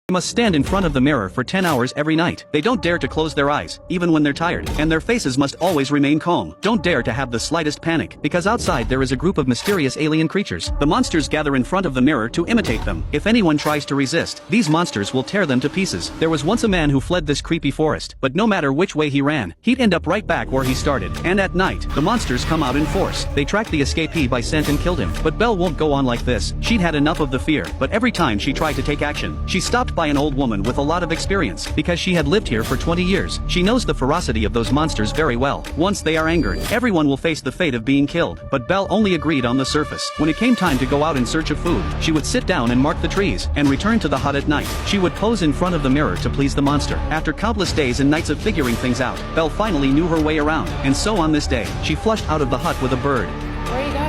They must stand in front of the mirror for 10 hours every night. They don't dare to close their eyes, even when they're tired, and their faces must always remain calm. Don't dare to have the slightest panic, because outside there is a group of mysterious alien creatures. The monsters gather in front of the mirror to imitate them. If anyone tries to resist, these monsters will tear them to pieces. There was once a man who fled this creepy forest, but no matter which way he ran, he'd end up right back where he started. And at night, the monsters come out in force. They tracked the escapee by scent and killed him. But Belle won't go on like this. She'd had enough of the fear, but every time she tried to take action, she stopped by an old woman with a lot of experience, because she had lived here for 20 years. She knows the ferocity of those monsters very well. Once they are angered, everyone will face the fate of being killed. But Belle only agreed on the surface. When it came time to go out in search of food, she would sit down and mark the trees, and return to the hut at night. She would pose in front of the mirror to please the monster. After countless days and nights of figuring things out, Belle finally knew her way around, and so on this day, she flushed out of the hut with a bird. Where you go?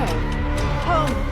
Home.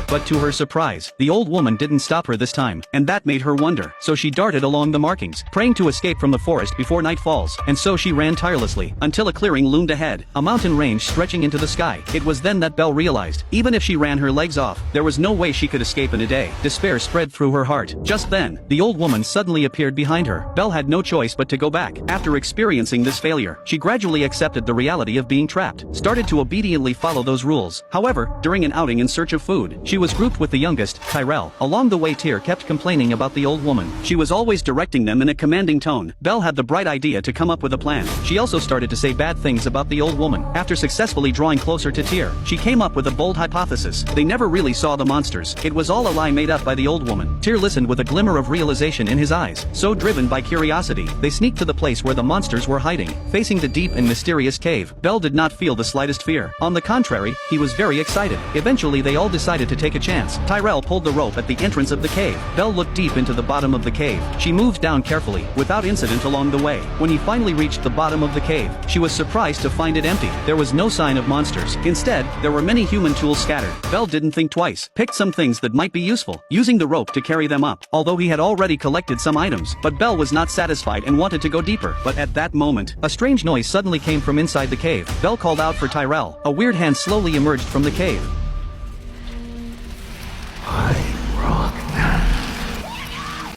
But to her surprise, the old woman didn't stop her this time, and that made her wonder. So she darted along the markings, praying to escape from the forest before night falls, and so she ran tirelessly, until a clearing loomed ahead, a mountain range stretching into the sky. It was then that Belle realized, even if she ran her legs off, there was no way she could escape in a day. Despair spread through her heart. Just then, the old woman suddenly appeared behind her. Belle had no choice but to go back. After experiencing this failure, she gradually accepted the reality of being trapped, started to obediently follow those rules. However, during an outing in search of food, she was grouped with the youngest, Tyrell. Along the way, Tyr kept complaining about the old woman. She was always directing them in a commanding tone. Belle had the bright idea to come up with a plan. She also started to say bad things about the old woman. After successfully drawing closer to Tyr, she came up with a bold hypothesis. They never really saw the monsters. It was all a lie made up by the old woman. Tyr listened with a glimmer of realization in his eyes. So driven by curiosity, they sneaked to the place where the monsters were hiding, facing the deep and mysterious cave. Belle did not feel the slightest fear. On the contrary, he was very excited. Eventually they all decided to take a chance. Tyrell pulled the rope at the entrance of the cave. Belle looked deep into the bottom of the cave. She moved down carefully, without incident along the way. When he finally reached the bottom of the cave, she was surprised to find it empty. There was no sign of monsters. Instead, there were many human tools scattered. Belle didn't think twice, picked some things that might be useful, using the rope to carry them up. Although he had already collected some items, but Belle was not satisfied and wanted to go deeper. But at that moment, a strange noise suddenly came from inside the cave. Belle called out for Tyrell. A weird hand slowly emerged from the cave.